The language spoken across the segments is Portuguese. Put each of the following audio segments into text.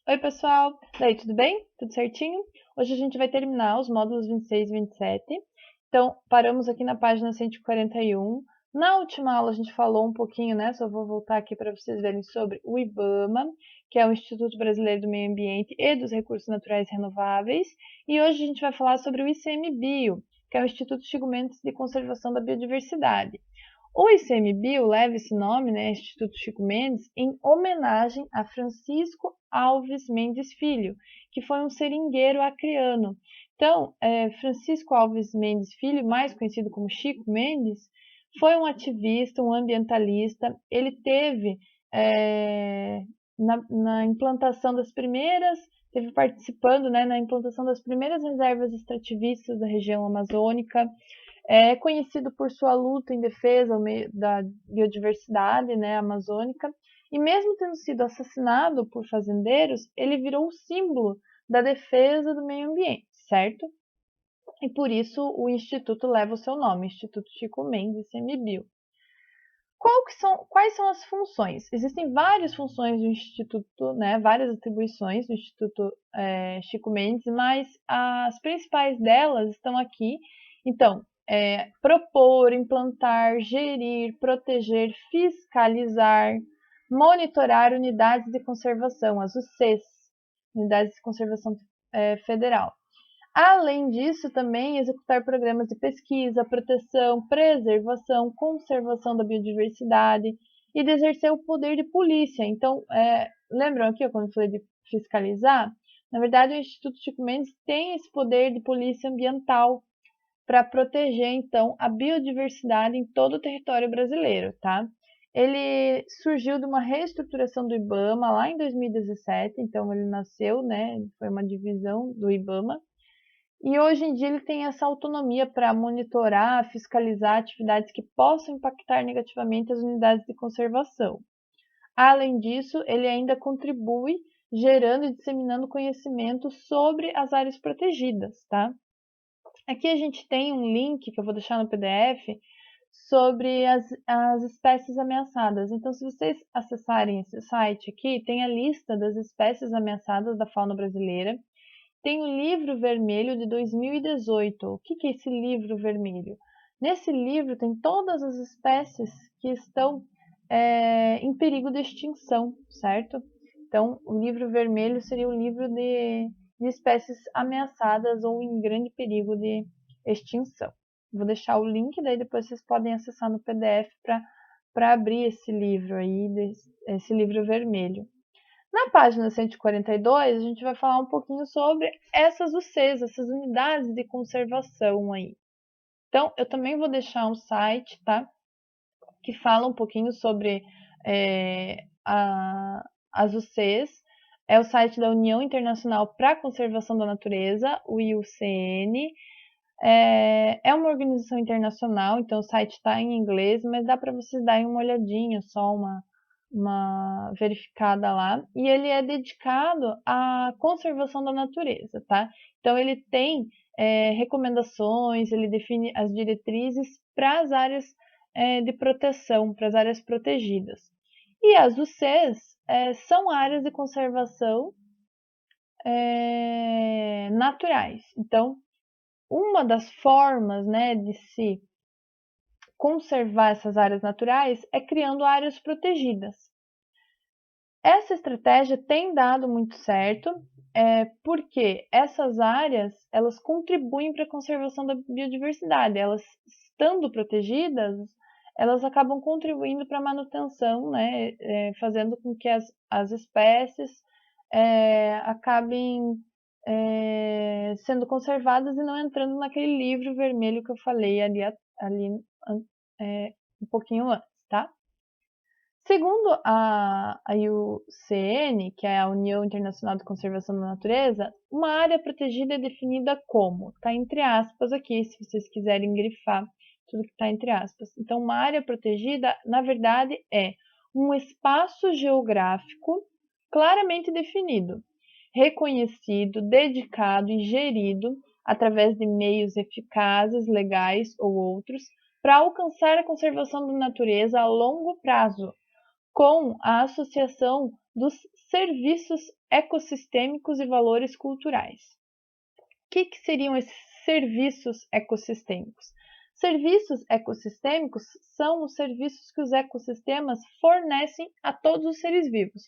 Oi, pessoal! Daí, tudo bem? Tudo certinho? Hoje a gente vai terminar os módulos 26 e 27. Então, paramos aqui na página 141. Na última aula a gente falou um pouquinho, né? Só vou voltar aqui para vocês verem sobre o IBAMA, que é o Instituto Brasileiro do Meio Ambiente e dos Recursos Naturais Renováveis. E hoje a gente vai falar sobre o ICMBio, que é o Instituto Chico Mendes de Conservação da Biodiversidade. O ICMBio leva esse nome, né, Instituto Chico Mendes, em homenagem a Francisco Alves Mendes Filho, que foi um seringueiro acreano. Então, Francisco Alves Mendes Filho, mais conhecido como Chico Mendes, foi um ativista, um ambientalista. Ele teve na implantação das primeiras, teve participando, né, na implantação das primeiras reservas extrativistas da região amazônica. É conhecido por sua luta em defesa da biodiversidade, né, amazônica, e mesmo tendo sido assassinado por fazendeiros, ele virou um símbolo da defesa do meio ambiente, certo? E por isso o instituto leva o seu nome, Instituto Chico Mendes ICMBio. Quais são as funções? Existem várias funções do Instituto, né, várias atribuições do Instituto Chico Mendes, mas as principais delas estão aqui. Então, propor, implantar, gerir, proteger, fiscalizar, monitorar unidades de conservação, as UCs, Unidades de Conservação Federal. Além disso, também executar programas de pesquisa, proteção, preservação, conservação da biodiversidade e de exercer o poder de polícia. Então, lembram aqui quando eu falei de fiscalizar? Na verdade, o Instituto Chico Mendes tem esse poder de polícia ambiental para proteger, então, a biodiversidade em todo o território brasileiro, tá? Ele surgiu de uma reestruturação do IBAMA lá em 2017, então ele nasceu, né? Foi uma divisão do IBAMA. E hoje em dia ele tem essa autonomia para monitorar, fiscalizar atividades que possam impactar negativamente as unidades de conservação. Além disso, ele ainda contribui gerando e disseminando conhecimento sobre as áreas protegidas, tá? Aqui a gente tem um link que eu vou deixar no PDF sobre as espécies ameaçadas. Então, se vocês acessarem esse site aqui, tem a lista das espécies ameaçadas da fauna brasileira. Tem o livro vermelho de 2018. O que é esse livro vermelho? Nesse livro tem todas as espécies que estão em perigo de extinção, certo? Então, o livro vermelho seria o livro de espécies ameaçadas ou em grande perigo de extinção. Vou deixar o link, daí depois vocês podem acessar no PDF para abrir esse livro aí, esse livro vermelho. Na página 142, a gente vai falar um pouquinho sobre essas UCs, essas unidades de conservação aí. Então, eu também vou deixar um site, tá? Que fala um pouquinho sobre as UCs. É o site da União Internacional para a Conservação da Natureza, o IUCN. É uma organização internacional, então o site está em inglês, mas dá para vocês darem uma olhadinha, só uma verificada lá. E ele é dedicado à conservação da natureza, tá? Então ele tem recomendações, ele define as diretrizes para as áreas de proteção, para as áreas protegidas. E as UCs são áreas de conservação naturais. Então, uma das formas, né, de se conservar essas áreas naturais é criando áreas protegidas. Essa estratégia tem dado muito certo, porque essas áreas elas contribuem para a conservação da biodiversidade. Elas estando protegidas, elas acabam contribuindo para a manutenção, né, fazendo com que as espécies acabem sendo conservadas e não entrando naquele livro vermelho que eu falei ali um pouquinho antes, tá? Segundo a IUCN, que é a União Internacional de Conservação da Natureza, uma área protegida é definida como, está entre aspas aqui, se vocês quiserem grifar tudo que está entre aspas. Então, uma área protegida, na verdade, é um espaço geográfico claramente definido, reconhecido, dedicado e gerido através de meios eficazes, legais ou outros, para alcançar a conservação da natureza a longo prazo, com a associação dos serviços ecossistêmicos e valores culturais. O que seriam esses serviços ecossistêmicos? Serviços ecossistêmicos são os serviços que os ecossistemas fornecem a todos os seres vivos.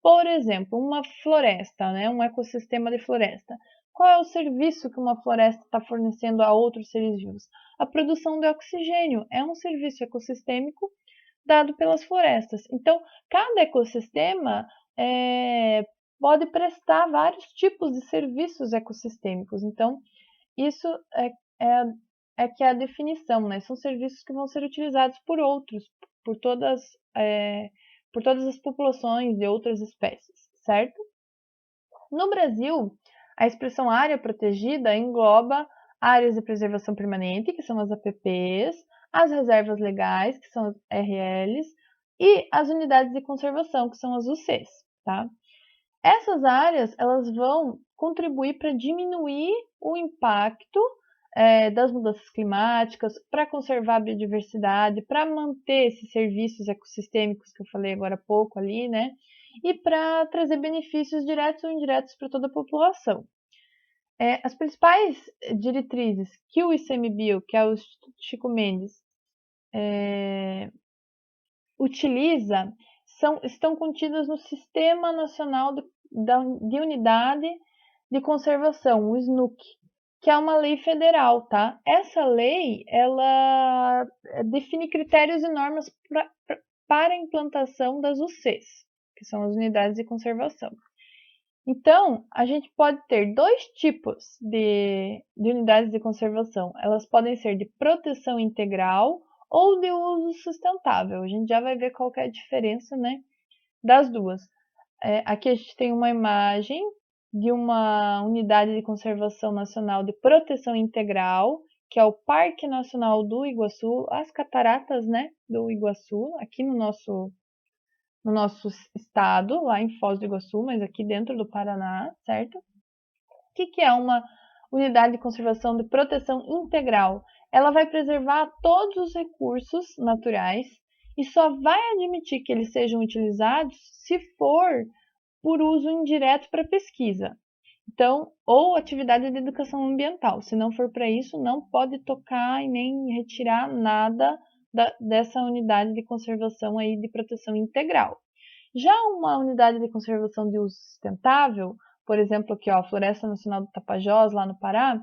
Por exemplo, uma floresta, né? Um ecossistema de floresta. Qual é o serviço que uma floresta está fornecendo a outros seres vivos? A produção de oxigênio é um serviço ecossistêmico dado pelas florestas. Então, cada ecossistema pode prestar vários tipos de serviços ecossistêmicos. Então, isso que é a definição, né? São serviços que vão ser utilizados por outros, por todas, por todas as populações de outras espécies, certo? No Brasil, a expressão área protegida engloba áreas de preservação permanente, que são as APPs, as reservas legais, que são as RLs, e as unidades de conservação, que são as UCs, tá? Essas áreas, elas vão contribuir para diminuir o impacto das mudanças climáticas, para conservar a biodiversidade, para manter esses serviços ecossistêmicos que eu falei agora há pouco ali, né? E para trazer benefícios diretos ou indiretos para toda a população. As principais diretrizes que o ICMBio, que é o Instituto Chico Mendes, utiliza estão contidas no Sistema Nacional de Unidade de Conservação, o SNUC, que é uma lei federal, tá? Essa lei, ela define critérios e normas para a implantação das UCs, que são as unidades de conservação. Então, a gente pode ter dois tipos de unidades de conservação. Elas podem ser de proteção integral ou de uso sustentável. A gente já vai ver qual que é a diferença, né, das duas. Aqui a gente tem uma imagem de uma unidade de conservação nacional de proteção integral, que é o Parque Nacional do Iguaçu, as cataratas, né, do Iguaçu, aqui no nosso estado, lá em Foz do Iguaçu, mas aqui dentro do Paraná, certo? O que é uma unidade de conservação de proteção integral? Ela vai preservar todos os recursos naturais e só vai admitir que eles sejam utilizados se for por uso indireto para pesquisa. Então, ou atividade de educação ambiental. Se não for para isso, não pode tocar e nem retirar nada dessa unidade de conservação aí de proteção integral. Já uma unidade de conservação de uso sustentável, por exemplo, aqui, ó, a Floresta Nacional do Tapajós, lá no Pará,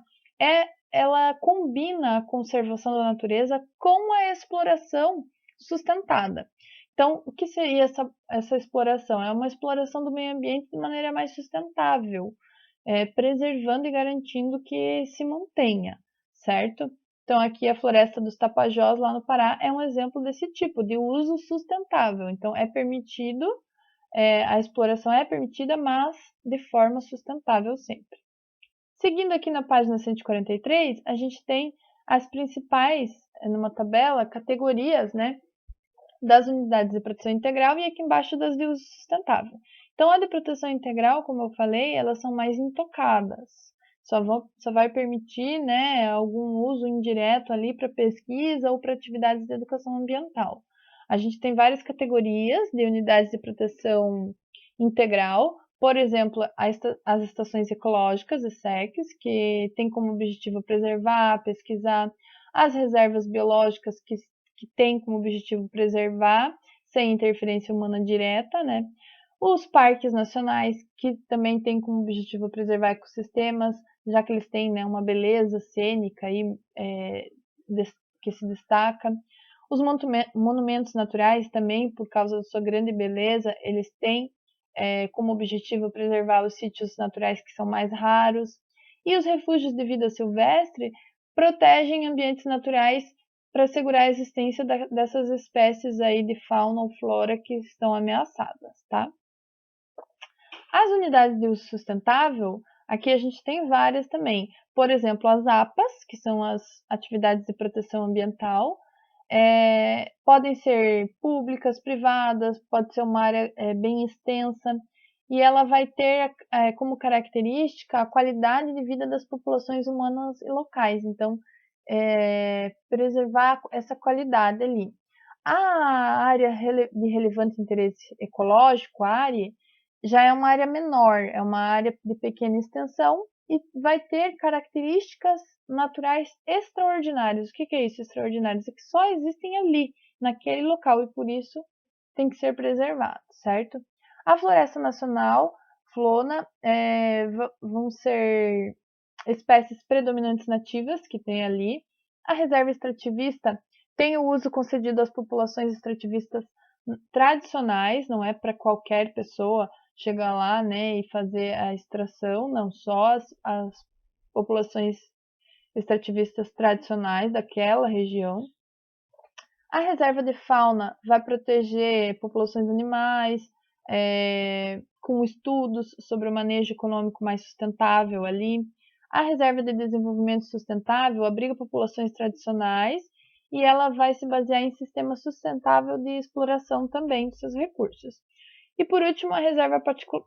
ela combina a conservação da natureza com a exploração sustentada. Então, o que seria essa exploração? É uma exploração do meio ambiente de maneira mais sustentável, preservando e garantindo que se mantenha, certo? Então, aqui a Floresta dos Tapajós, lá no Pará, é um exemplo desse tipo, de uso sustentável. Então, é permitido, a exploração é permitida, mas de forma sustentável sempre. Seguindo aqui na página 143, a gente tem as principais, numa tabela, categorias, né, das unidades de proteção integral e aqui embaixo das de uso sustentável. Então, a de proteção integral, como eu falei, elas são mais intocadas. Só vai permitir, né, algum uso indireto ali para pesquisa ou para atividades de educação ambiental. A gente tem várias categorias de unidades de proteção integral, por exemplo, as estações ecológicas, as SECs, que tem como objetivo preservar, pesquisar, as reservas biológicas, que tem como objetivo preservar, sem interferência humana direta, né? Os parques nacionais, que também têm como objetivo preservar ecossistemas, já que eles têm, né, uma beleza cênica aí, que se destaca. Os monumentos naturais também, por causa da sua grande beleza, eles têm como objetivo preservar os sítios naturais que são mais raros. E os refúgios de vida silvestre protegem ambientes naturais para assegurar a existência dessas espécies aí de fauna ou flora que estão ameaçadas, tá? As unidades de uso sustentável, aqui a gente tem várias também. Por exemplo, as APAs, que são as atividades de proteção ambiental, podem ser públicas, privadas, pode ser uma área bem extensa, e ela vai ter como característica a qualidade de vida das populações humanas e locais. Então, preservar essa qualidade ali. A área de relevante interesse ecológico, a ARE, já é uma área menor, é uma área de pequena extensão e vai ter características naturais extraordinárias. O que é isso, extraordinários? É que só existem ali, naquele local, e por isso tem que ser preservado, certo? A Floresta Nacional, Flona, vão ser espécies predominantes nativas que tem ali. A reserva extrativista tem o uso concedido às populações extrativistas tradicionais, não é para qualquer pessoa chegar lá, né, e fazer a extração, não, só as populações extrativistas tradicionais daquela região. A reserva de fauna vai proteger populações animais, com estudos sobre o manejo econômico mais sustentável ali. A reserva de desenvolvimento sustentável abriga populações tradicionais e ela vai se basear em sistema sustentável de exploração também de seus recursos. E por último, a reserva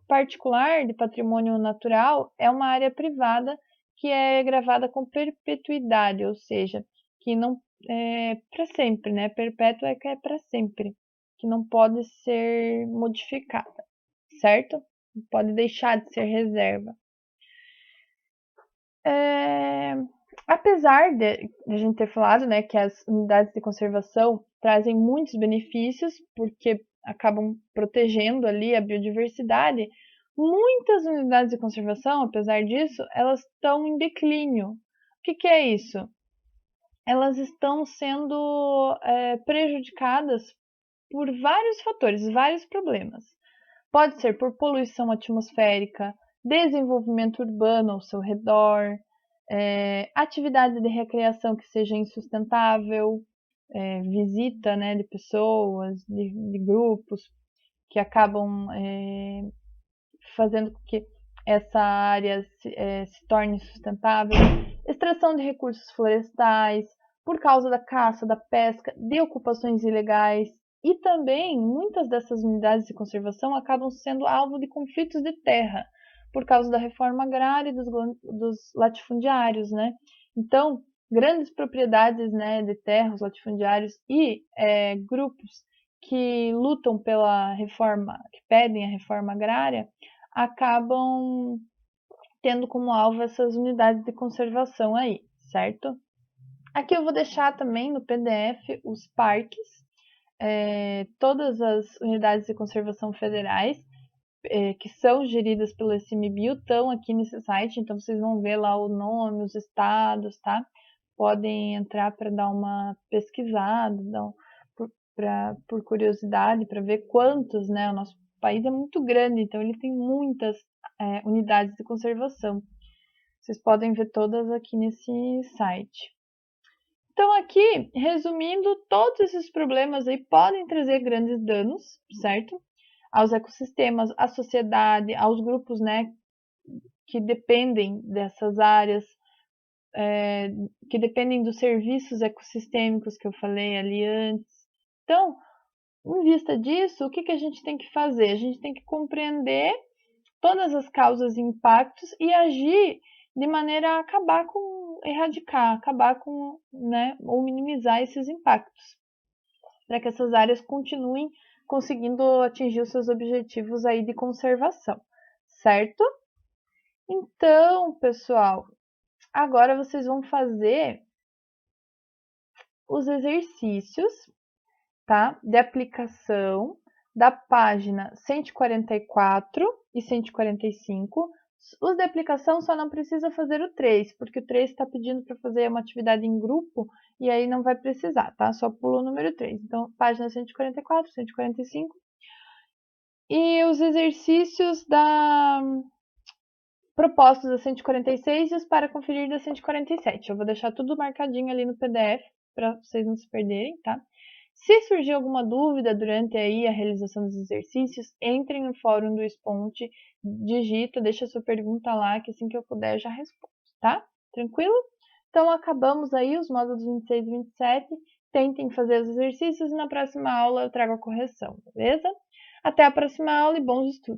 particular de patrimônio natural é uma área privada que é gravada com perpetuidade, ou seja, que não é para sempre, né? Perpétua é que é para sempre, que não pode ser modificada, certo? Não pode deixar de ser reserva. Apesar de a gente ter falado, né, que as unidades de conservação trazem muitos benefícios, porque acabam protegendo ali a biodiversidade, muitas unidades de conservação, apesar disso, elas estão em declínio. O que é isso? Elas estão sendo prejudicadas por vários fatores, vários problemas. Pode ser por poluição atmosférica, desenvolvimento urbano ao seu redor, atividade de recreação que seja insustentável, visita, né, de pessoas, de grupos que acabam fazendo com que essa área se torne sustentável, extração de recursos florestais, por causa da caça, da pesca, de ocupações ilegais, e também muitas dessas unidades de conservação acabam sendo alvo de conflitos de terra, por causa da reforma agrária e dos latifundiários, né? Então, grandes propriedades, né, de terra, os latifundiários e grupos que lutam pela reforma, que pedem a reforma agrária, acabam tendo como alvo essas unidades de conservação aí, certo? Aqui eu vou deixar também no PDF os parques, todas as unidades de conservação federais, que são geridas pelo ICMBio, estão aqui nesse site, então vocês vão ver lá o nome, os estados, tá? Podem entrar para dar uma pesquisada, por curiosidade, para ver quantos, né? O nosso país é muito grande, então ele tem muitas unidades de conservação. Vocês podem ver todas aqui nesse site. Então aqui, resumindo, todos esses problemas aí podem trazer grandes danos, certo? Aos ecossistemas, à sociedade, aos grupos, né, que dependem dessas áreas, que dependem dos serviços ecossistêmicos que eu falei ali antes. Então, em vista disso, o que a gente tem que fazer? A gente tem que compreender todas as causas e impactos e agir de maneira a acabar com, né, ou minimizar esses impactos, para que essas áreas continuem conseguindo atingir os seus objetivos aí de conservação, certo? Então, pessoal, agora vocês vão fazer os exercícios, tá? De aplicação da página 144 e 145. Os de aplicação só não precisa fazer o 3, porque o 3 está pedindo para fazer uma atividade em grupo e aí não vai precisar, tá? Só pula o número 3. Então, página 144, 145. E os exercícios propostos da 146 e os para conferir da 147. Eu vou deixar tudo marcadinho ali no PDF para vocês não se perderem, tá? Se surgir alguma dúvida durante aí a realização dos exercícios, entrem no fórum do Esponte, digita, deixa sua pergunta lá, que assim que eu puder eu já respondo, tá? Tranquilo? Então acabamos aí os módulos 26 e 27. Tentem fazer os exercícios e na próxima aula eu trago a correção, beleza? Até a próxima aula e bons estudos!